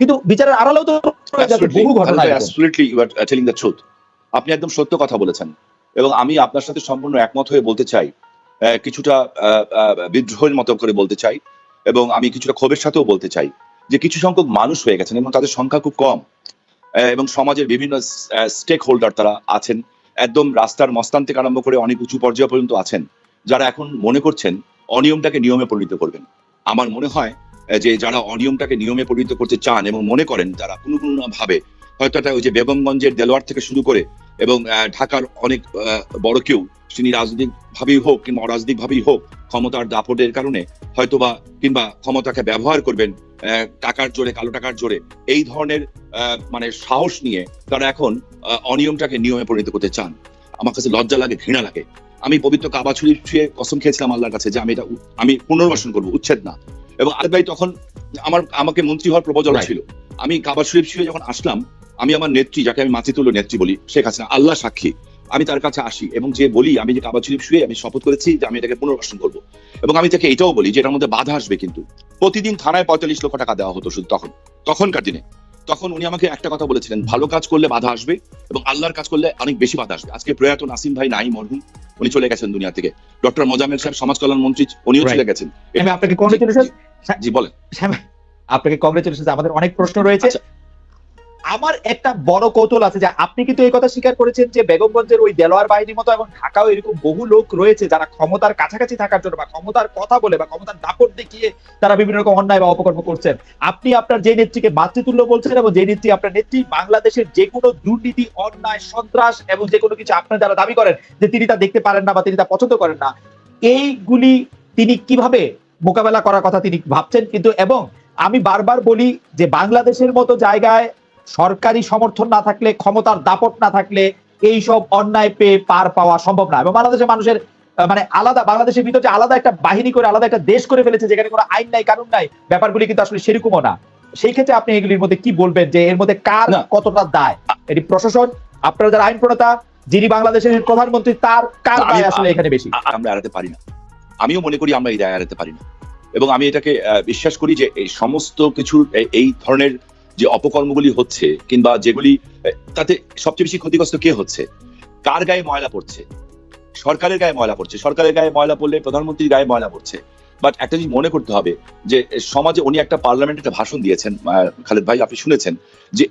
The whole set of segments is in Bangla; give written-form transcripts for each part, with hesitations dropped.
কিন্তু বিচারের আড়ালেও তো বহু ঘটনা। Absolutely, you are telling the truth. আপনি একদম সত্য কথা বলেছেন এবং আমি আপনার সাথে সম্পূর্ণ একমত হয়ে বলতে চাই, কিছুটা বিদ্রোহের মতো করে বলতে চাই এবং আমি কিছুটা ক্ষোভের সাথেও বলতে চাই যে কিছু সংখ্যক মানুষ হয়ে গেছেন এবং তাদের সংখ্যা খুব কম এবং সমাজের বিভিন্ন স্টেক হোল্ডার তারা আছেন, একদম রাস্তার মস্তান থেকে আরম্ভ করে অনেক উঁচু পর্যায় পর্যন্ত আছেন, যারা এখন মনে করছেন অনিয়মটাকে নিয়মে পরিণত করবেন। আমার মনে হয় যে যারা অনিয়মটাকে নিয়মে পরিণত করতে চান এবং মনে করেন তারা কোনো ভাবে হয়তো একটা ওই যে বেগমগঞ্জের দেলোয়ার থেকে শুরু করে এবং ঢাকার অনেক বড় কেউ তিনি রাজনৈতিক ভাবেই হোক কিংবা অরাজনৈতিক ভাবেই হোক ক্ষমতার দাপটের কারণে হয়তোবা কিংবা ক্ষমতাকে ব্যবহার করবেন টাকার জোরে, কালো টাকার জোরে, এই ধরনের মানে সাহস নিয়ে তারা এখন অনিয়মটাকে নিয়মে পরিণত করতে চান। আমার কাছে লজ্জা লাগে, ঘৃণা লাগে। আমি পবিত্র কাবা শরীফ ছুঁয়ে কসম খেয়েছিলাম আল্লাহর কাছে যে আমি পুনর্বাসন করবো, উচ্ছেদ না। এবং আরেক ভাই তখন আমাকে মন্ত্রী হওয়ার প্রপোজাল ছিল। আমি কাবা শরীফ ছুঁয়ে যখন আসলাম, আমি আমার নেত্রী, যাকে আমি মাতৃতুল্য নেত্রী বলি, শেখ হাসিনা, আল্লাহ সাক্ষী, আমি তার কাছে আসি এবং যে বলি আমি যে কাবা শরীফ ছুঁয়ে আমি শপথ করেছি যে আমি এটাকে পুনর্বাসন করবো। এবং আমি তাকে এটাও বলি যে এটার মধ্যে বাধা আসবে, কিন্তু প্রতিদিন থানায় 45 লক্ষ টাকা দেওয়া হতো শুধু তখনকার দিনে। তখন উনি আমাকে একটা কথা বলেছিলেন, ভালো কাজ করলে বাধা আসবে এবং আল্লাহর কাজ করলে অনেক বেশি বাধা আসবে। আজকে প্রয়াত নাসিম ভাই নাই, মরহুম, উনি চলে গেছেন দুনিয়া থেকে। ডক্টর মোজাম্মেল সাহেব সমাজ কল্যাণ মন্ত্রী, উনিও চলে গেছেন। আমি আপনাকে কংগ্রেচুলেশন। জি বলেন। আপনাকে কংগ্রেচুলেশন। আমাদের অনেক প্রশ্ন রয়েছে। আমার একটা বড় কৌতূহল আছে যে আপনি কিন্তু এই কথা স্বীকার করেছেন যে বেগমগঞ্জের ওই দেলোয়ার বাহিনীর মতো এখন ঢাকাও এরকম বহু লোক রয়েছে যারা ক্ষমতার কাছাকাছি থাকার জন্য বা ক্ষমতার কথা বলে বা ক্ষমতার দাপট দেখিয়ে তারা বিভিন্ন রকম অন্যায় বা অপকর্ম করছেন। আপনি আপনার যে নেত্রীকে মাতৃতুল্য বলছেন এবং যে নেত্রী আপনার নেত্রী বাংলাদেশের যে কোনো দুর্নীতি, অন্যায়, সন্ত্রাস এবং যে কোনো কিছু আপনার যারা দাবি করেন যে তিনি তা দেখতে পারেন না বা তিনি তা পছন্দ করেন না, এইগুলি তিনি কিভাবে মোকাবেলা করার কথা তিনি ভাবছেন। কিন্তু এবং আমি বারবার বলি যে বাংলাদেশের মতো জায়গায় সরকারি সমর্থন না থাকলে, ক্ষমতার দাপট না থাকলে এইসব অন্যায় পেয়ে পার পাওয়া সম্ভব না। এবং বাংলাদেশের মানুষের মানে আলাদা, বাংলাদেশের ভিতরে আলাদা একটা বাহিনী করে আলাদা একটা দেশ করে ফেলেছে যেখানে কোনো আইন নাই, কানুন নাই, ব্যাপারগুলি কিন্তু আসলে সেরকমও না। সেই ক্ষেত্রে আপনি এগুলির মধ্যে কি বলবেন যে এর মধ্যে কার কতটা দায়? এটি প্রশাসন, আপনারা যারা আইন প্রণেতা, যিনি বাংলাদেশের প্রধানমন্ত্রী, তার কার দায় আসলে এখানে বেশি? আমরা এড়াতে পারি না, আমিও মনে করি আমরা এই দায় এড়াতে পারি না এবং আমি এটাকে বিশ্বাস করি যে এই সমস্ত কিছু এই ধরনের যে অপকর্মগুলি হচ্ছে কিংবা যেগুলি, তাতে সবচেয়ে বেশি ক্ষতিগ্রস্ত কে হচ্ছে? কার গায়ে ময়লা পড়ছে? সরকারের গায়ে ময়লা পড়ছে। সরকারের গায়ে ময়লা পড়লে প্রধানমন্ত্রীর গায়ে ময়লা পড়ছে। বাট একটা জিনিস মনে করতে হবে যে সমাজে উনি একটা পার্লামেন্টে একটা ভাষণ দিয়েছেন, খালেদ ভাই আপনি শুনেছেন, যে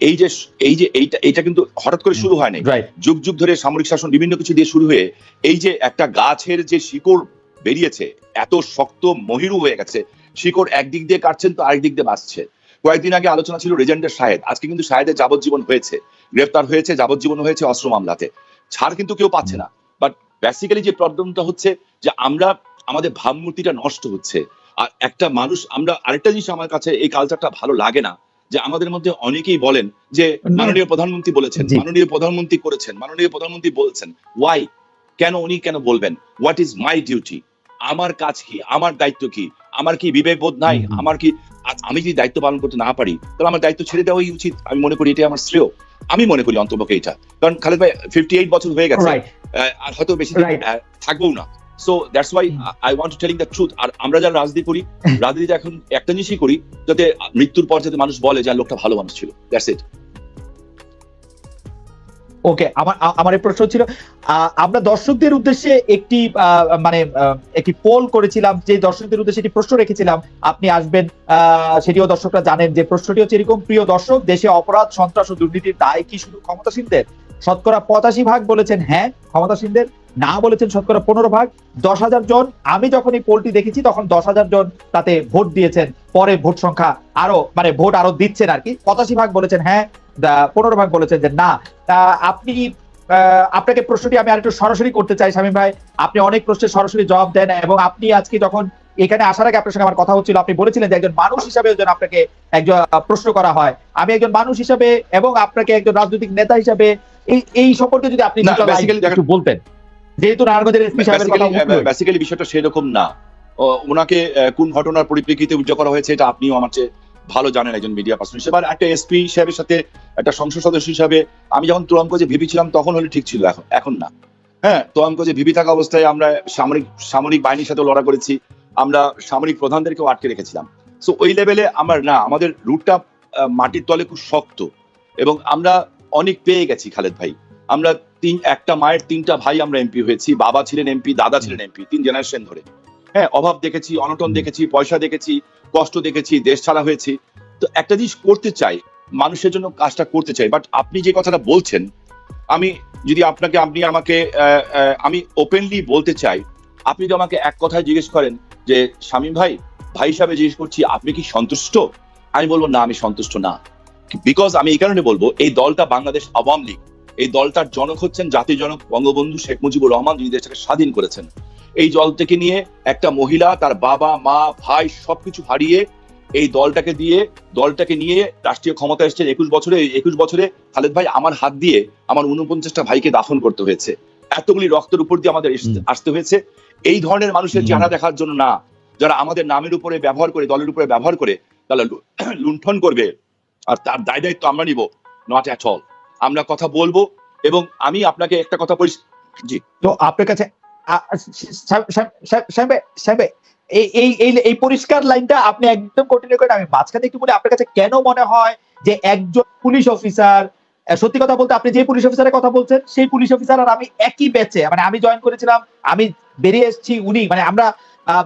এইটা কিন্তু হঠাৎ করে শুরু হয় নাই। যুগ যুগ ধরে সামরিক শাসন বিভিন্ন কিছু দিয়ে শুরু হয়ে এই যে একটা গাছের যে শিকড় বেরিয়েছে, এত শক্ত মহিরু হয়ে গেছে, শিকড় একদিক দিয়ে কাটছেন তো আরেক দিক দিয়ে বাঁচছে। কয়েকদিন আগে আলোচনা ছিল রেজেন্ডের শাহেদ, আজকে কিন্তু শাহেদের যাবজ্জীবন হয়েছে, গ্রেফতার হয়েছে, যাবজ্জীবন হয়েছে অস্ত্র মামলাতে, ছাড় কিন্তু কেউ পাচ্ছে না। বাট বেসিক্যালি যে প্রবলেমটা হচ্ছে যে আমাদের ভাবমূর্তিটা নষ্ট হচ্ছে। আর একটা মানুষ, আরেকটা জিনিস আমার কাছে এই কালচারটা ভালো লাগে না যে আমাদের মধ্যে অনেকেই বলেন যে মাননীয় প্রধানমন্ত্রী বলেছেন, মাননীয় প্রধানমন্ত্রী করেছেন, মাননীয় প্রধানমন্ত্রী বলছেন। ওয়াই? কেন উনি কেন বলবেন? What is my duty? আমার কাজ কি? আমার দায়িত্ব কি? আমার কি বিবেকবোধ নাই? আমার কি, আমি যদি দায়িত্ব পালন করতে না পারি তাহলে আমার দায়িত্ব ছেড়ে দেওয়াই উচিত। আমি মনে করি এটাই আমার শ্রেয়। আমি মনে করি অন্তপক্ষে এটা, কারণ খালেদ ভাই 58 বছর হয়ে গেছে, আর হয়তো বেশি থাকবো না। So that's why I want to telling the truth. আর আমরা যারা রাজনীতি করি, রাজনীতি এখন একটা জিনিসই করি, যাতে মৃত্যুর পর যাতে মানুষ বলে যে লোকটা ভালো মানুষ ছিল। That's it. ওকে, আমার এই প্রশ্ন ছিল, আমরা দর্শকদের উদ্দেশ্যে একটি পোল করেছিলাম, যে দর্শকদের উদ্দেশ্যে একটি প্রশ্ন রেখেছিলাম, আপনি আসবেন, সেটিও দর্শকরা জানেন। যে প্রশ্নটি হচ্ছে এরকম: প্রিয় দর্শক, দেশে অপরাধ, সন্ত্রাস ও দুর্নীতির দায় কি শুধু ক্ষমতাসীনদের? শতকরা 85% বলেছেন হ্যাঁ ভোটারদের, না বলেছেন শতকরা 15%। 10,000 জন, আমি যখন এই পোলটি দেখেছি তখন 10,000 জন তাতে ভোট দিয়েছেন। পরে ভোট সংখ্যা আরো ভোট আরো দিচ্ছেন আর কি। 85% বলেছেন হ্যাঁ, 15% বলেছেন যে না। আপনি আপনাকে প্রশ্নটি আমি আরেকটু সরাসরি করতে চাই শামীম ভাই। আপনি অনেক প্রশ্নের সরাসরি জবাব দেন এবং আপনি আজকে যখন এখানে আসার আগে আপনার সঙ্গে আমার কথা হচ্ছিল, আপনি বলেছিলেন যে একজন মানুষ হিসাবে যেন আপনাকে একজন প্রশ্ন করা হয়। আমি একজন মানুষ হিসাবে এবং আপনাকে একজন রাজনৈতিক নেতা হিসাবে এই সম্পর্কে যদি আপনি একটু বলতেন, যেহেতু নারায়ণগঞ্জের এসপি সাহেবের কথা। বেসিক্যালি বিষয়টা সেরকম না। ওনাকে কোন ঘটনার পরিপ্রেক্ষিতে উদ্যোগ করা হয়েছে এটা আপনিও আমার চেয়ে ভালো জানেন একজন মিডিয়া পার্সন হিসেবে। আর একটা এসপি সাহেবের সাথে একটা সংসদ সদস্য হিসাবে আমি যখন তোয়ামগঞ্জে ভিপি ছিলাম তখন হলে ঠিক ছিল, এখন না। হ্যাঁ, তোয়ামগঞ্জে ভিপি থাকা অবস্থায় আমরা সামরিক বাহিনীর সাথে লড়াই করেছি, আমরা সামরিক প্রধানদেরকেও আটকে রেখেছিলাম। সো ওই লেভেলে আমার না, আমাদের রুটটা মাটির তলে খুব শক্ত, এবং আমরা অনেক পেয়ে গেছি খালেদ ভাই। আমরা একটা মায়ের 3টা ভাই আমরা এমপি হয়েছি, বাবা ছিলেন এমপি, দাদা ছিলেন এমপি, 3 জেনারেশন ধরে। হ্যাঁ, অভাব দেখেছি, অনটন দেখেছি, পয়সা দেখেছি, কষ্ট দেখেছি, দেশ ছাড়া হয়েছি। তো একটা জিনিস করতে চাই, মানুষের জন্য কাজটা করতে চাই। বাট আপনি যে কথাটা বলছেন, আমি যদি আপনি আমাকে আমি ওপেনলি বলতে চাই, আপনি যদি আমাকে এক কথায় জিজ্ঞেস করেন যে শামীম ভাই হিসাবে জিজ্ঞেস করছি, আপনি কি সন্তুষ্ট? আমি বলবো না, আমি সন্তুষ্ট না। বিকজ আমি এই কারণে বলবো, এই দলটা বাংলাদেশ আওয়ামী লীগ, এই দলটার জনক হচ্ছেন জাতির জনক বঙ্গবন্ধু শেখ মুজিবুর রহমান, যিনি দেশটাকে স্বাধীন করেছেন। এই দল থেকে নিয়ে একটা মহিলা তার বাবা মা ভাই সবকিছু হারিয়ে এই দলটাকে নিয়ে রাষ্ট্রীয় ক্ষমতা এসেছেন 21 বছরে খালেদ ভাই আমার হাত দিয়ে আমার 49টা ভাইকে দাফন করতে হয়েছে, এতগুলি রক্তের উপর দিয়ে আমাদের আসতে হয়েছে। এই ধরনের মানুষের চেহারা দেখার জন্য না, যারা আমাদের নামের উপরে ব্যবহার করে, দলের উপরে ব্যবহার করে তারা লুণ্ঠন করবে, আর তার দায় দায়িত্ব আমরা নিব, নট অ্যাট অল। আমরা কথা বলবো, এবং আমি আপনাকে একটা কথা বলি। জি, তো আপনার কাছে এই পরিষ্কার লাইনটা আপনি একদম কন্টিনিউ করেন। আমি মাঝখানে একটু বলি, আপনার কাছে কেন মনে হয় যে একজন পুলিশ অফিসার, সত্যি কথা বলতে আপনি যে পুলিশ অফিসারের কথা বলছেন সেই পুলিশ অফিসার আর আমি একই ব্যাচে, মানে আমি জয়েন করেছিলাম, আমি বেরিয়ে এসেছি, উনি মানে আমরা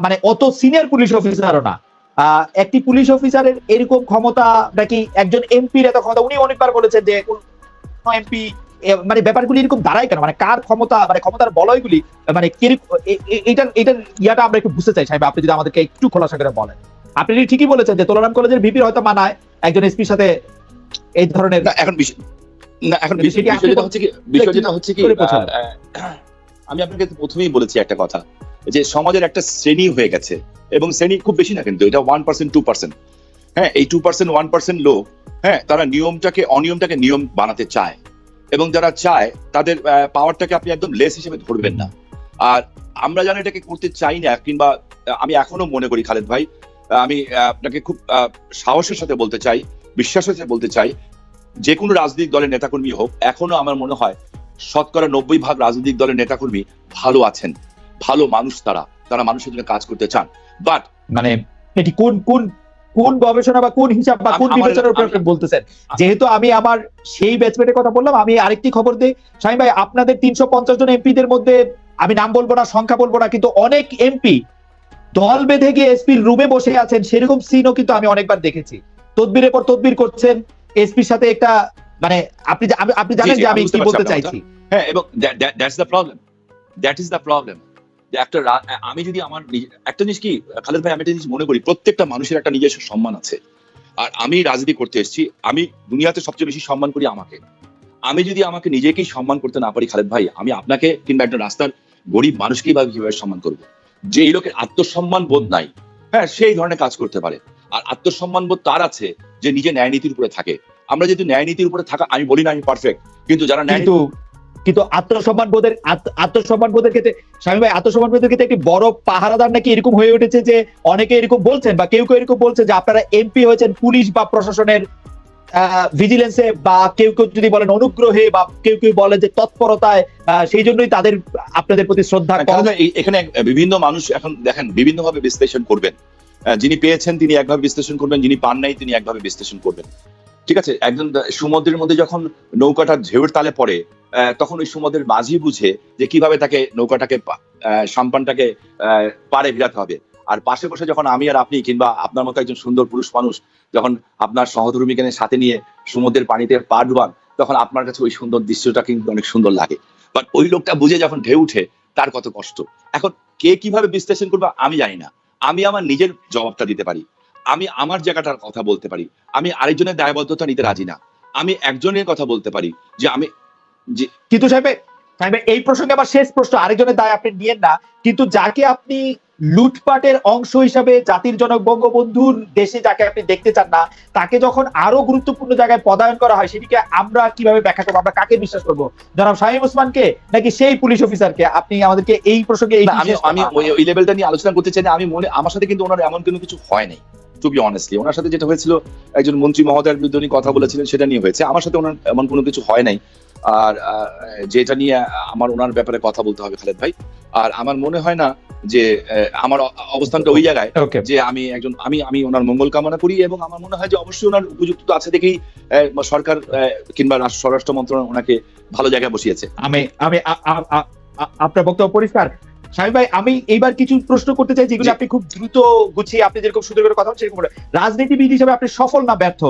মানে অত সিনিয়র পুলিশ অফিসারও না। একটি পুলিশ অফিসারের এরকম ক্ষমতা নাকি একজন এমপির এত ক্ষমতা? উনি অনেকবার বলেছেন যে কোন এমপি, মানে ব্যাপারগুলি এরকম দাঁড়ায় কেন, মানে কার ক্ষমতা, মানে ক্ষমতার বলয়গুলি, মানে এটার ইয়াটা আমরা একটু বুঝতে চাই সাহেব, আপনি যদি আমাদেরকে একটু খোলাসা করে বলেন। আপনি ঠিকই বলেছেন যে তোলারাম কলেজের ভিপির হয়তো মানায় একজন এসপির সাথে এই ধরনের। এখন বিষয় যেটা হচ্ছে কি আমি আপনাকে প্রথমেই বলেছি একটা কথা, যে সমাজের একটা শ্রেণী হয়ে গেছে, এবং শ্রেণী খুব বেশি না, কিন্তু এটা 1% 2%। হ্যাঁ, এই 2% 1% লোক, হ্যাঁ, তারা অনিয়মটাকে নিয়ম বানাতে চায়, এবং যারা চায় তাদের পাওয়ারটাকে আপনি একদম লেস হিসেবে ধরবেন না। আর আমরা যেন এটাকে করতে চাই না, কিংবা আমি এখনো মনে করি খালেদ ভাই, আমি আপনাকে খুব সাহসের সাথে বলতে চাই, বিশ্বাসের সাথে বলতে চাই, যে কোনো রাজনৈতিক দলের নেতাকর্মী হোক, এখনো আমার মনে হয় 90% রাজনৈতিক দলের নেতাকর্মী ভালো আছেন, ভালো মানুষ, তারা মানুষের জন্য কাজ করতে চান। বাট মানে এটি কোন গবেষণা বা কোন হিসাব বা কোন বিবেচনার উপর আপনি বলতেছেন? যেহেতু আমি আমার সেই ব্যাচমেটের কথা বললাম, আমি আরেকটি খবর দিই শামীম ভাই, আপনাদের 350 জন এমপিদের মধ্যে আমি নাম বলবো না, সংখ্যা বলবো না, কিন্তু অনেক এমপি দল বেঁধে গিয়ে এসপির রুমে বসে আছেন, সেরকম সিনও কিন্তু আমি অনেকবার দেখেছি। তদবিরের পর তদবির করছেন এসপির সাথে, একটা মানে আপনি জানেন যে আমি কি বলতে চাইছি। হ্যাঁ, এবং দ্যাট ইজ দ্য প্রবলেম। যে আমি যদি আমার একটা জিনিস কি খালেদ ভাই, আমি একটা জিনিস মনে করি, প্রত্যেকটা মানুষের একটা নিজস্ব সম্মান আছে। আর আমি রাজনীতি করতে এসেছি, আমি দুনিয়াতে সবচেয়ে বেশি সম্মান করি আমাকে। আমি যদি আমাকে নিজেকেই সম্মান করতে না পারি খালেদ ভাই, আমি আপনাকে কিংবা একটা রাস্তার গরিব মানুষকেই বা কিভাবে সম্মান করবো? যে এই লোকের আত্মসম্মান বোধ নাই, হ্যাঁ, সেই ধরনের কাজ করতে পারে। আর আত্মসম্মান বোধ তার আছে যে নিজে ন্যায় নীতির উপরে থাকে। আমরা যেহেতু ন্যায় নীতির উপরে থাকা, আমি বলি না আমি পারফেক্ট, কিন্তু যারা কিন্তু আত্মসম্মান বোধের ক্ষেত্রে শামীম ভাই, আত্মসম্মান বোধের ক্ষেত্রে একটি বড় পাহারাদার নাকি এরকম হয়ে উঠেছে যে অনেকে এরকম বলছেন, বা কেউ এরকম বলছে যে আপনারা এমপি হয়েছেন পুলিশ বা প্রশাসনের ভিজিলেন্সে, বা কেউ যদি বলেন অনুগ্রহে, বা কেউ বলেন যে তৎপরতায়, সেই জন্যই তাদের আপনাদের প্রতি শ্রদ্ধা। এখানে বিভিন্ন মানুষ এখন দেখেন বিভিন্ন ভাবে বিশ্লেষণ করবেন। যিনি পেয়েছেন তিনি একভাবে বিশ্লেষণ করবেন, যিনি পান নাই তিনি একভাবে বিশ্লেষণ করবেন। ঠিক আছে, একজন সমুদ্রের মধ্যে যখন নৌকাটা ঢেউয়ের তালে পড়ে, তখন ওই সমুদ্রের মাঝি বুঝে যে কিভাবে তাকে নৌকাটাকে সাম্পানটাকে পাড়ে ভিড়াতে হবে। আর পাশে বসে যখন আমি আর আপনি কিংবা আপনার মতো একজন সুন্দর পুরুষ মানুষ যখন আপনার সহধর্মীকে সাথে নিয়ে সমুদ্রের পানিতে পা ডুবান, তখন আপনার কাছে ওই সুন্দর দৃশ্যটা কিন্তু অনেক সুন্দর লাগে। বাট ওই লোকটা বুঝে যখন ঢেউ উঠে, তার কত কষ্ট। এখন কে কিভাবে বিশ্লেষণ করবে আমি জানি না, আমি আমার নিজের জবাবটা দিতে পারি, আমি আমার জায়গাটার কথা বলতে পারি, আমি আরেকজনের দায়বদ্ধতা নিতে রাজি না। আমি একজনের কথা বলতে পারি যে আমি কিন্তু সাহেব এই প্রসঙ্গে আমার শেষ প্রশ্ন, আরেকজনের দায় আপনি নিয়েন না, কিন্তু যাকে আপনি লুটপাটের অংশ হিসাবে জাতির জনক বঙ্গবন্ধুর দেশে যাকে আপনি দেখতে চান না, তাকে যখন আরো গুরুত্বপূর্ণ জায়গায় পদায়ন করা হয়, সেটিকে আমরা কিভাবে ব্যাখ্যা করবো? আমরা কাকে বিশ্বাস করবো, জনাব শামীম ওসমানকে নাকি সেই পুলিশ অফিসারকে? আপনি আমাদেরকে এই প্রসঙ্গে আমি ওই লেভেলটা নিয়ে আলোচনা করতে চাই না। আমি আমার সাথে কিন্তু ওনার এমন কোনো কিছু হয় নাই, টু বি অনেস্টলি। ওনার সাথে যেটা হয়েছিল, একজন মন্ত্রী মহোদয়ের বিরুদ্ধে উনি কথা বলেছিলেন, সেটা নিয়ে হয়েছে। আমার সাথে ওনার এমন কোনো কিছু হয় নাই। আর যেটা নিয়ে আমার ওনার ব্যাপারে কথা বলতে হবে খালেদ ভাই, আর আমার মনে হয় না যে আমার অবস্থানটা ওই জায়গায় ওকে, যে আমি একজন আমি ওনার মঙ্গল কামনা করি, এবং আমার মনে হয় যে অবশ্যই ওনার উপযুক্ত আছে দেখেই সরকার কিংবা স্বরাষ্ট্র মন্ত্রণালয় ওনাকে ভালো জায়গায় বসিয়েছে। আমি আমি আপনার বক্তব্য পরিষ্কার। শামীম ভাই, আমি এইবার কিছু প্রশ্ন করতে চাই যেগুলো জি। আপনি খুব দ্রুত গুছিয়ে আপনি যেরকম সুন্দর করে কথা বলেন সেরকম বলেন। রাজনীতিবিদ হিসেবে আপনি সফল না ব্যর্থ,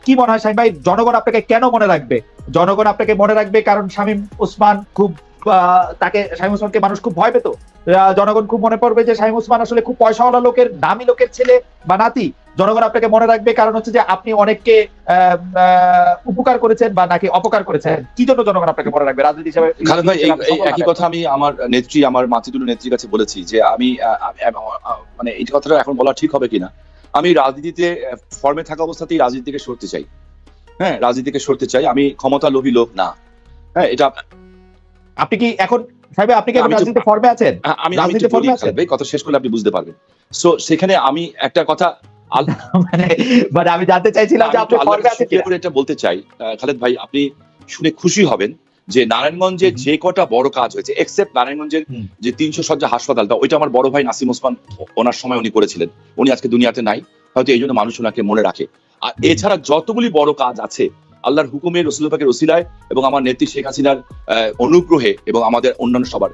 কি মনে হয় শামীম ভাই? জনগণ আপনাকে কেন মনে রাখবে? জনগণ আপনাকে মনে রাখবে কারণ শামীম ওসমান খুব শামীম ওসমানকে মানুষ খুব ভয় পেত। জনগণ খুব মনে পড়বে যে শামীম ওসমান আসলে খুব পয়সাওয়ালা লোকের, দামি লোকের ছেলে বা নাতি। জনগণ আপনাকে মনে রাখবে কারণ হচ্ছে যে আপনি অনেককে উপকার করেছেন বা নাকি অপকার করেছেন। কি জন্য জনগণ আপনাকে মনে রাখবে রাজনীতি হিসেবে? খালেদ ভাই, এই একই কথা আমি আমার নেত্রী, আমার মাতৃতুল্য নেত্রীর কাছে বলেছি যে আমি মানে এই কথাটা এখন বলা ঠিক হবে কিনা, আমি রাজনীতিতে ফর্মে থাকা অবস্থাতেই রাজনীতি থেকে সরতে চাই। হ্যাঁ, রাজনীতি থেকে সরতে চাই, আমি ক্ষমতা লোভী লোক না। হ্যাঁ, এটা আপনি কি এখন সাহেব, আপনি কি এখন আমি রাজনীতিতে ফর্মে আছেন? আমি রাজনীতিতে ফর্মে আছেন? ভাই, কথা শেষ করলে আপনি বুঝতে পারবেন। সো সেখানে আমি একটা কথা মানে মানে আমি জানতে চাইছিলাম যে আপনি ফর্মে আছেন কিনা। এটা বলতে চাই, খালেদ ভাই, আপনি শুনে খুশি হবেন যে নারায়ণগঞ্জে যে কটা বড় কাজ হয়েছে, এক্সেপ্ট নারায়ণগঞ্জের যে 300 শয্যা হাসপাতালটা, ওইটা আমার বড় ভাই নাসিম ওসমান ওনার সময় উনি করেছিলেন। উনি আজকে দুনিয়াতে নাই, হয়তো এই জন্য মানুষ ওনাকে মনে রাখে। আর এছাড়া যতগুলি বড় কাজ আছে আল্লাহর হুকুমে, রসুল পাকের ওসিলায় এবং আমার নেত্রী শেখ হাসিনার অনুগ্রহে এবং আমাদের অন্যান্য সবার,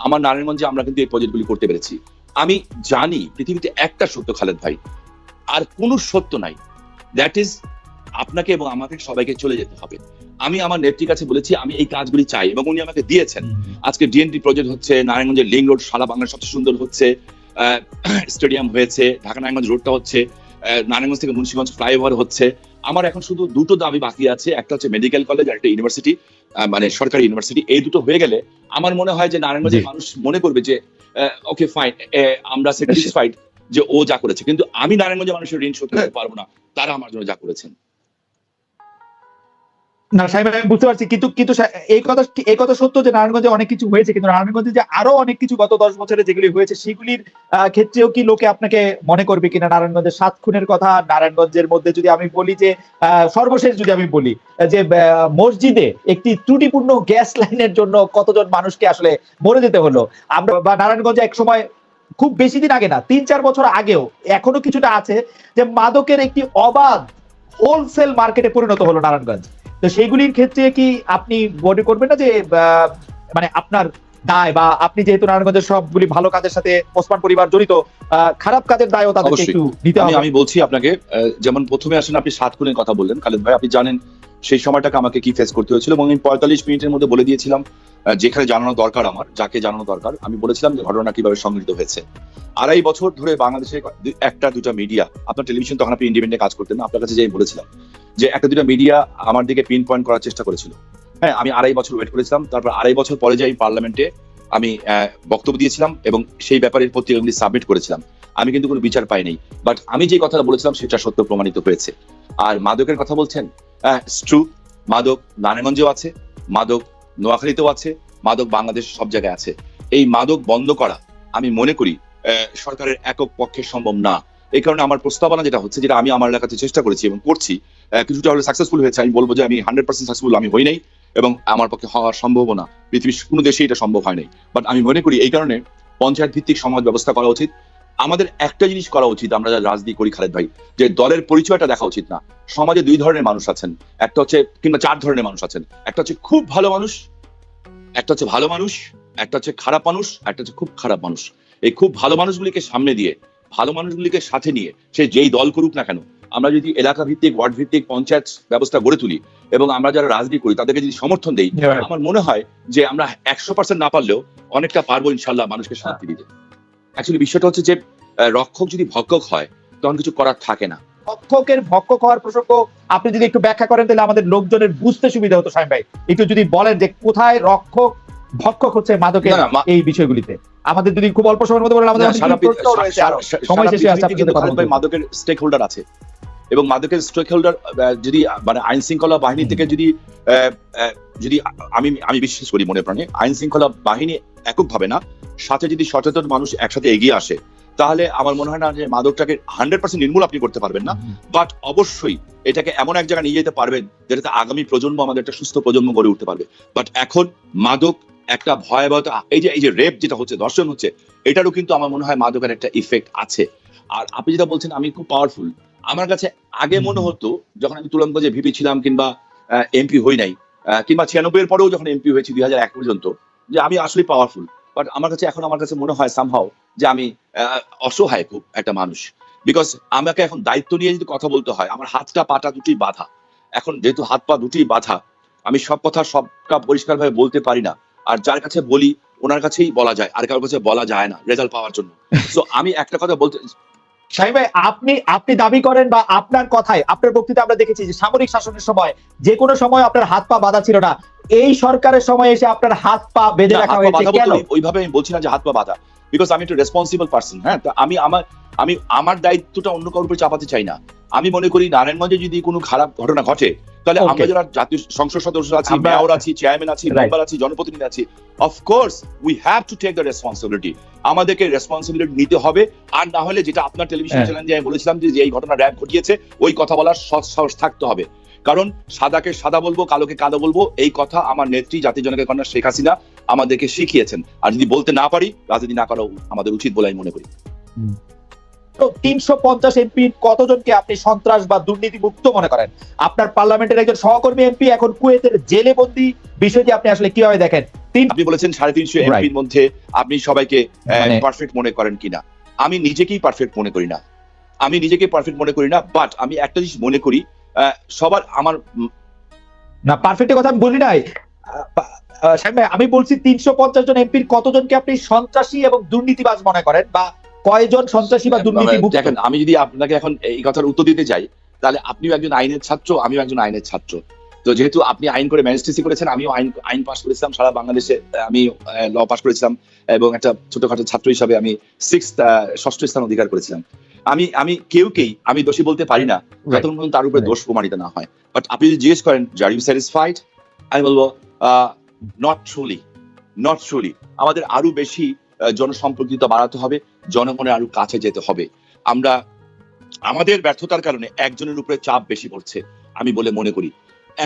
আমার নারায়ণগঞ্জে আমরা কিন্তু এই প্রজেক্টগুলি করতে পেরেছি। আমি জানি পৃথিবীতে একটা সত্য খালেদ ভাই, আর কোনো সত্য নাই, দ্যাট ইজ আপনাকে এবং আমাদের সবাইকে চলে যেতে হবে। আমি আমার নেত্রীর কাছে বলেছি আমি এই কাজগুলি চাই, এবং উনি আমাকে দিয়েছেন। আজকে ডিএনডি প্রজেক্ট হচ্ছে, নারায়ণগঞ্জের লিং রোড সারা বাংলার সবচেয়ে সুন্দর হচ্ছে, স্টেডিয়াম হয়েছে, ঢাকা নারায়ণগঞ্জ রোডটা হচ্ছে, নারায়ণগঞ্জ থেকে মুন্সিগঞ্জ ফ্লাইওভার হচ্ছে। আমার এখন শুধু দুটো দাবি বাকি আছে, একটা হচ্ছে মেডিকেল কলেজ আর একটা ইউনিভার্সিটি, মানে সরকারি ইউনিভার্সিটি। এই দুটো হয়ে গেলে আমার মনে হয় যে নারায়ণগঞ্জের মানুষ মনে করবে যে ওকে ফাইন, আমরা স্যাটিসফাইড যে ও যা করেছে। কিন্তু আমি নারায়ণগঞ্জের মানুষের ঋণ শোধ করতে পারবো না, তারা আমার জন্য যা করেছেন। না সাহেব, আমি বুঝতে পারছি, কিন্তু কিন্তু এই কথা সত্য যে নারায়ণগঞ্জে অনেক কিছু হয়েছে, কিন্তু নারায়ণগঞ্জে যে আরো অনেক কিছু গত 10 বছরে যেগুলি হয়েছে সেগুলির ক্ষেত্রেও কি লোকে আপনাকে মনে করবে কিনা? নারায়ণগঞ্জের 7 খুনের কথা, নারায়ণগঞ্জের মধ্যে যদি আমি বলি যে সর্বশেষ যদি আমি বলি যে মসজিদে একটি ত্রুটিপূর্ণ গ্যাস লাইনের জন্য কতজন মানুষকে আসলে মরে যেতে হলো। আমরা বা নারায়ণগঞ্জে এক সময়, খুব বেশি দিন আগে না, 3-4 বছর আগেও এখনো কিছুটা আছে যে মাদকের একটি অবাধ হোলসেল মার্কেটে পরিণত হলো নারায়ণগঞ্জ। তো সেইগুলির ক্ষেত্রে কি আপনি মনে করবেন না যে মানে আপনার দায়, বা আপনি যেহেতু নারায়ণগঞ্জের সবগুলি ভালো কাজের সাথে ওসমান পরিবার জড়িত, খারাপ কাজের দায়ও তাদেরকে একটু নিতে হবে? আমি বলছি আপনাকে, যেমন প্রথমে আসেন আপনি 7 খুনের কথা বললেন খালেদ ভাই, আপনি জানেন সেই সময়টাকে আমাকে কি ফেস করতে হয়েছিল, এবং আমি 45 মিনিটের মধ্যে বলে দিয়েছিলাম যেখানে জানানো দরকার, আমার যাকে জানানো দরকার, আমি বলেছিলাম যে ঘটনা কিভাবে সংঘটিত হয়েছে। 2.5 বছর ধরে বাংলাদেশের একটা দুটা মিডিয়া, আপনার টেলিভিশন তখন আপনি ইন্ডিপেন্ডেন্ট কাজ করতেন না, আপনার কাছে যেই বলেছিলাম যে একটা দুটা মিডিয়া আমার দিকে পিন পয়েন্ট করার চেষ্টা করেছিল। হ্যাঁ, আমি 2.5 বছর ওয়েট করেছিলাম, তারপর 2.5 বছর পরে যে আমি পার্লামেন্টে আমি বক্তব্য দিয়েছিলাম এবং সেই ব্যাপারে পত্রিকাগুলি সাবমিট করেছিলাম। আমি কিন্তু কোনো বিচার পাইনি, বাট আমি যে কথাটা বলেছিলাম সেটা সত্য প্রমাণিত হয়েছে। আর মাদকের কথা বলছেন, ট্রু, মাদক নারায়ণগঞ্জেও আছে, মাদক নোয়াখালীতেও আছে, মাদক বাংলাদেশ সব জায়গায় আছে। এই মাদক বন্ধ করা আমি মনে করি সরকারের একক পক্ষে সম্ভব না। এই কারণে আমার প্রস্তাবনা যেটা হচ্ছে, যেটা আমি আমার এলাকাতে চেষ্টা করেছি এবং করছি, কিছুটা হলে সাকসেসফুল হয়েছে। আমি বলবো যে আমি 100% সাকসেসফুল আমি হই নাই, এবং আমার পক্ষে হওয়ার সম্ভব না, পৃথিবীর কোনো দেশে এটা সম্ভব হয় নাই। বাট আমি মনে করি এই কারণে পঞ্চায়েত ভিত্তিক সমাজ ব্যবস্থা করা উচিত। আমাদের একটা জিনিস করা উচিত, আমরা যারা রাজনীতি করি খালেদ ভাই, যে দলের পরিচয়টা দেখা উচিত না। সমাজে 2 ধরনের মানুষ আছেন, একটা হচ্ছে, কিংবা 4 ধরনের মানুষ আছেন। একটা হচ্ছে খুব ভালো মানুষ, একটা হচ্ছে ভালো মানুষ, একটা হচ্ছে খারাপ মানুষ, একটা হচ্ছে খুব খারাপ মানুষ। এই খুব ভালো মানুষগুলিকে সামনে দিয়ে, ভালো মানুষগুলিকে সাথে নিয়ে সে যেই দল করুক না কেন, আমরা যদি এলাকা ভিত্তিক, ওয়ার্ড ভিত্তিক পঞ্চায়েত ব্যবস্থা গড়ে তুলি এবং আমরা যারা রাজনীতি করি তাদেরকে যদি সমর্থন দেই, আমার মনে হয় যে আমরা 100% না পারলেও অনেকটা পারবো ইনশাল্লাহ মানুষকে শান্তি দিতে। অ্যাকচুয়ালি বিষয়টা হচ্ছে যে রক্ষক যদি ভক্ষক হয় তখন কিছু করার থাকে না। রক্ষকের ভক্ষক হওয়ার প্রসঙ্গ আপনি যদি একটু ব্যাখ্যা করেন তাহলে আমাদের লোকজনের বুঝতে সুবিধা হতো। শামীম ভাই, একটু যদি বলেন যে কোথায় রক্ষক ভক্ষক হচ্ছে মাদকের এই বিষয়গুলিতে, আমাদের যদি খুব অল্প সময়ের মধ্যে বলেন। আমাদের সময় শেষে আসছে, মাদকের স্টেক হোল্ডার আছে, এবং মাদকের স্টেক হোল্ডার যদি মানে আইন শৃঙ্খলা বাহিনী থেকে যদি যদি আমি বিশ্বাস করি মনে প্রাণে, আইন শৃঙ্খলা বাহিনী এককভাবে না, সাথে যদি সচেতন মানুষ একসাথে এগিয়ে আসে, তাহলে আমার মনে হয় না যে মাদকটাকে 100% নির্মূল আপনি করতে পারবেন না, বাট অবশ্যই এটাকে এমন এক জায়গায় নিয়ে যেতে পারবেন যেটাতে আগামী প্রজন্ম, আমাদের একটা সুস্থ প্রজন্ম গড়ে উঠতে পারবে। বাট এখন মাদক একটা ভয়াবহতা, এই যে রেপ যেটা হচ্ছে, ধর্ষণ হচ্ছে, এটারও কিন্তু আমার মনে হয় মাদকের একটা ইফেক্ট আছে। আর আপনি যেটা বলছেন আমি খুব পাওয়ারফুল, আমার কাছে আগে মনে হতো যখন আমি তুলনাগঞ্জে ভিপি ছিলাম কিংবা এমপি হই নাই, কিংবা 96 এর পরেও যখন এমপি হয়েছি 2001 পর্যন্ত, যে আমি আসলে পাওয়ারফুল। বাট আমার কাছে মনে হয় সামহাও যে আমি অসহায় খুব একটা মানুষ। বিকজ আমাকে এখন দায়িত্ব নিয়ে যদি কথা বলতে হয়, আমার হাতটা পাটা দুটি বাঁধা। এখন যেহেতু হাত পা দুটি বাঁধা, আমি সবটা পরিষ্কারভাবে বলতে পারি না। আর যার কাছে বলি ওনার কাছেই বলা যায়, আর কারোর কাছে বলা যায় না রেজাল্ট পাওয়ার জন্য। সো আমি একটা কথা বলতে, শাহীন ভাই, আপনি দাবি করেন বা আপনার কথায়, আপনার বক্তৃতা আমরা দেখেছি যে সামরিক শাসনের সময় যে কোনো সময় আপনার হাত পা বাঁধা ছিল না, এই সরকারের সময় এসে আপনার হাত পা বেঁধে রাখা হয়েছে কেন? ওইভাবে আমি বলছি না যে হাত পা বাঁধা, বিকজ আমি একটা রেসপন্সিবল পার্সন। হ্যাঁ, তো আমি আমার দায়িত্বটা অন্য কারোর উপরে চাপাতে চাই না। আমি মনে করি নারায়ণগঞ্জে যদি কোনো খারাপ ঘটনা ঘটে, তাহলে আমরা যারা জাতীয় সংসদ সদস্য আছি, মেয়র আছি, চেয়ারম্যান আছি, মেম্বার আছি, জনপ্রতিনিধি আছি, of course we have to take the responsibility. আমাদেরকে রেসপন্সিবিলিটি নিতে হবে। আর না হলে যেটা আপনার টেলিভিশন চ্যানেলে আমি বলেছিলাম যে এই ঘটনা র্যাব ঘটিয়েছে, ওই কথা বলার সাহস থাকতে হবে। কারণ সাদাকে সাদা বলবো, কালোকে কালো বলবো, এই কথা আমার নেত্রী জাতির জনকের কন্যা শেখ হাসিনা আমাদেরকে শিখিয়েছেন। আর যদি বলতে না পারি, রাজনীতি না করা আমাদের উচিত বলে আমি মনে করি। তো 350 এমপি কতজনকে আপনি সন্ত্রাস বা দুর্নীতি মুক্ত মনে করেন? আপনার পার্লামেন্টের একজন সহকর্মী এমপি এখন কুয়েতের জেলে বন্দী, বিষয়টি আপনি আসলে কিভাবে দেখেন? আপনি বলেছেন 350 এমপির মধ্যে আপনি সবাইকে পারফেক্ট মনে করেন কিনা। আমি নিজেকেই পারফেক্ট মনে করি না। বাট আমি একটা জিনিস মনে করি, সবার আমার না, পারফেক্টের কথা আমি বলি নাই শাহীন ভাই, আমি বলছি 350 জন এমপির কতজনকে আপনি সন্ত্রাসী এবং দুর্নীতিবাজ মনে করেন, বা কয়জন সন্ত্রাসী বা দুর্নীতি মুক্ত? দেখেন, আমি যদি আপনাকে এখন এই কথার উত্তর দিতে যাই, তাহলে আপনিও একজন আইনের ছাত্র, আমিও একজন আইনের ছাত্র। তো যেহেতু আপনি আইন করে ম্যাজিস্ট্রেসি করেছেন, আমিও আইন পাস করেছিলাম সারা বাংলাদেশে, আমি ল পাস করেছিলাম এবং একটা ছোটখাটো ছাত্র হিসাবে আমি ষষ্ঠ স্থান অধিকার করেছিলাম। আমি কেউকেই আমি দোষী বলতে পারি না যতক্ষণ পর্যন্ত তার উপরে দোষ প্রমাণিত না হয়। বাট আপনি যদি জিজ্ঞেস করেন আর ইউ স্যাটিসফাইড, আমি বলবো নট ট্রুলি। আমাদের আরো বেশি জনসম্পর্কিত বাড়াতে হবে, জনগণের আরো কাছে যেতে হবে। আমাদের ব্যর্থতার কারণে একজনের উপরে চাপ বেশি পড়ছে আমি বলে মনে করি।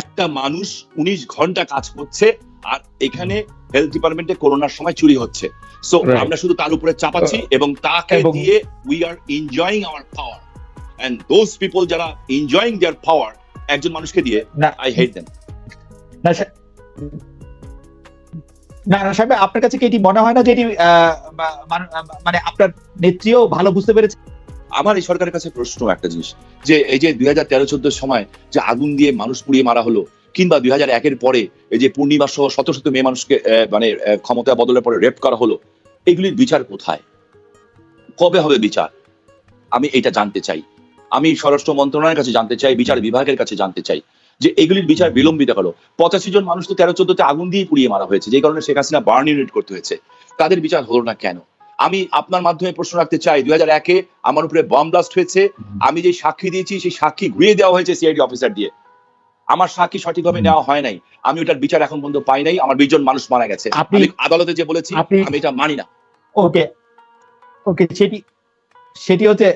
একটা মানুষ 19 ঘন্টা কাজ করছে, আর এখানে হেলথ ডিপার্টমেন্টে করোনার সময় চুরি হচ্ছে। সো আমরা শুধু তার উপরে চাপাচ্ছি এবং তাকে দিয়ে we are enjoying our power, and those people যারা এনজয়িং দেয়ার পাওয়ার একজন মানুষকে দিয়ে, আই হেট দেম। না শাহীন ভাই, আপনার কাছে কি এটি মনে হয় না যে এটি মানে আপনার নেত্রীও ভালো বুঝতে পেরেছে? আমার এই সরকারের কাছে প্রশ্ন একটা জিনিস, যে এই যে 2013-14 সময় যে আগুন দিয়ে মানুষ পুড়িয়ে মারা হলো, কিংবা 2001-এর পরে এই যে পূর্ণিমা সহ শত শত মেয়ে মানুষকে মানে ক্ষমতা বদলের পরে রেপ করা হলো, এগুলির বিচার কোথায়? কবে হবে বিচার? আমি এটা জানতে চাই। আমি স্বরাষ্ট্র মন্ত্রণালয়ের কাছে জানতে চাই, বিচার বিভাগের কাছে জানতে চাই যে এগুলির বিচার বিলম্বিত হলো। 85 জন মানুষ তো 13-14-তে আগুন দিয়ে পুড়িয়ে মারা হয়েছে, যে কারণে শেখ হাসিনা বার্ন ইউনিট করতে হয়েছে। তাদের বিচার হলো না কেন? আমি আপনার মাধ্যমে প্রশ্ন রাখতে চাই, 2001-এ আমার উপরে বম ব্লাস্ট হয়েছে, আমি যে সাক্ষী দিয়েছি সেই সাক্ষী ঘুরিয়ে দেওয়া হয়েছে সিআইডি অফিসার দিয়ে। আমার সাক্ষী সঠিকভাবে নেওয়া হয় নাই, আমি ওটার বিচার এখন পর্যন্ত পাই নাই। আমার 20 জন মানুষ মারা গেছে, আমি আদালতে যে বলেছি আমি এটা মানি না। ওকে, সেটি হচ্ছে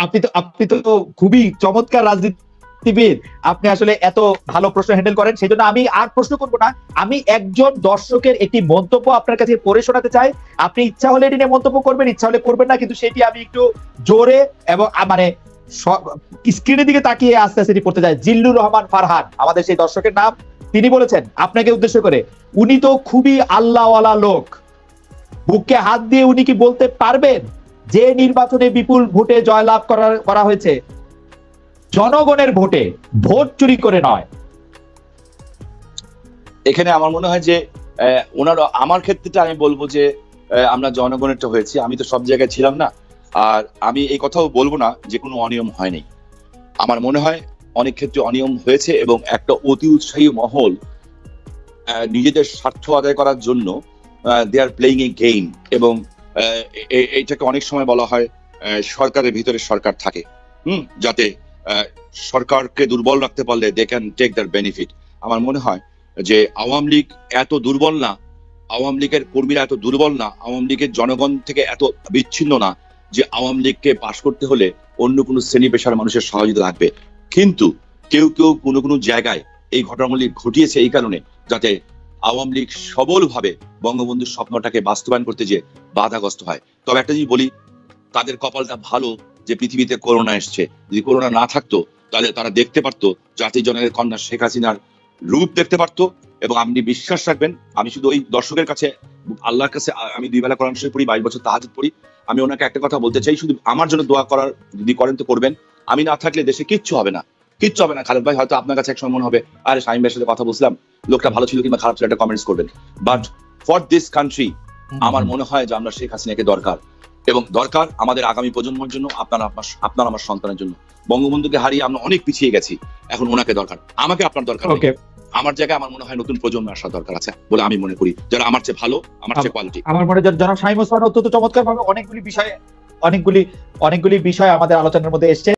আপনি তো খুবই চমৎকার রাজনীতিবিদ, আপনি আসলে এত ভালো প্রশ্ন হ্যান্ডেল করেন। সেই জন্য আমি আর প্রশ্ন করবো না। আমি একজন দর্শকের একটি মন্তব্য আপনার কাছে পড়ে শোনাতে চাই। আপনি ইচ্ছা হলে এটি নিয়ে মন্তব্য করবেন, ইচ্ছা হলে করবেন না, কিন্তু সেটি আমি একটু জোরে এবং মানে স্ক্রিনের দিকে তাকিয়ে আস্তে আস্তে এটি পড়তে চাই। জিল্লুর রহমান ফারহান আমাদের সেই দর্শকের নাম, তিনি বলেছেন আপনাকে উদ্দেশ্য করে, উনি তো খুবই আল্লাহওয়ালা লোক, বুকে হাত দিয়ে উনি কি বলতে পারবেন যে নির্বাচনে বিপুল ভোটে জয়লাভ করা হয়েছে জনগণের ভোটে, ভোট চুরি করে নয়? এখানে আমার মনে হয় যে আমার ক্ষেত্রে আমি বলবো যে আমরা জনগণেরটা হয়েছি। আমি তো সব জায়গায় ছিলাম না, আর আমি এই কথাও বলবো না যে কোনো অনিয়ম হয়নি। আমার মনে হয় অনেক ক্ষেত্রে অনিয়ম হয়েছে, এবং একটা অতি উৎসাহী মহল নিজেদের স্বার্থ আদায় করার জন্য দে আর প্লেইং এ গেম, এবং এইটাকে অনেক সময় বলা হয় সরকারের ভিতরে সরকার থাকে, যাতে সরকারকে দুর্বল রাখতে পারলে they can take their benefit. আমার মনে হয় যে আওয়ামী লীগ এত দুর্বল না, আওয়ামী লীগের কর্মীরা এত দুর্বল না, আওয়ামী লীগের জনগণ থেকে এত বিচ্ছিন্ন না যে আওয়ামী লীগকে পাশ করতে হলে অন্য কোনো শ্রেণী পেশার মানুষের সহযোগিতা লাগবে। কিন্তু কেউ কোনো জায়গায় এই ঘটনাগুলি ঘটিয়েছে এই কারণে যাতে আওয়ামী লীগ সবলভাবে বঙ্গবন্ধুর স্বপ্নটাকে বাস্তবায়ন করতে যে বাধাগ্রস্ত হয়। তবে একটা জিনিস বলি, তাদের কপালটা ভালো যে পৃথিবীতে করোনা এসছে। যদি করোনা না থাকতো তাহলে তারা দেখতে পারতো জাতির জনকের কন্যা শেখ হাসিনার রূপ দেখতে পারতো। এবং আপনি বিশ্বাস রাখবেন, আমি শুধু ওই দর্শকের কাছে, আল্লাহর কাছে, আমি 2 বেলা কোরআন শরীফ পড়ি, 22 বছর তাহাজ্জুদ পড়ি। আমি ওনাকে একটা কথা বলতে চাই, শুধু আমার জন্য দোয়া করার, যদি করেন তো করবেন। আমি না থাকলে দেশে কিচ্ছু হবে না, কিচ্ছু হবে না। খালেদ ভাই, হয়তো আপনার কাছে একসময় মনে হবে আরে শামীম ভাইয়ের সাথে কথা বলছিলাম, লোকটা ভালো ছিল কিংবা খারাপ ছিল, একটা কমেন্টস করবেন। বাট ফর দিস কান্ট্রি আমার মনে হয় যে আমরা শেখ হাসিনাকে দরকার, এবং দরকার আমাদের আগামী প্রজন্মের জন্য, আপনার আমার সন্তানের জন্য। বঙ্গবন্ধুকে হারিয়ে আমরা অনেক পিছিয়ে গেছি, এখন ওনাকে দরকার। আমাকে আপনার দরকার নেই। ওকে, আমার জায়গায় আমার মনে হয় নতুন প্রজন্ম আসার দরকার আছে বলে আমি মনে করি, যারা আমার চেয়ে ভালো, আমার চেয়ে কোয়ালিটি। আমার মনে হয় জনাব শামীম ওসমান অত্যন্ত চমৎকার ভাবে অনেকগুলি বিষয় আমাদের আলোচনার মধ্যে এসছে।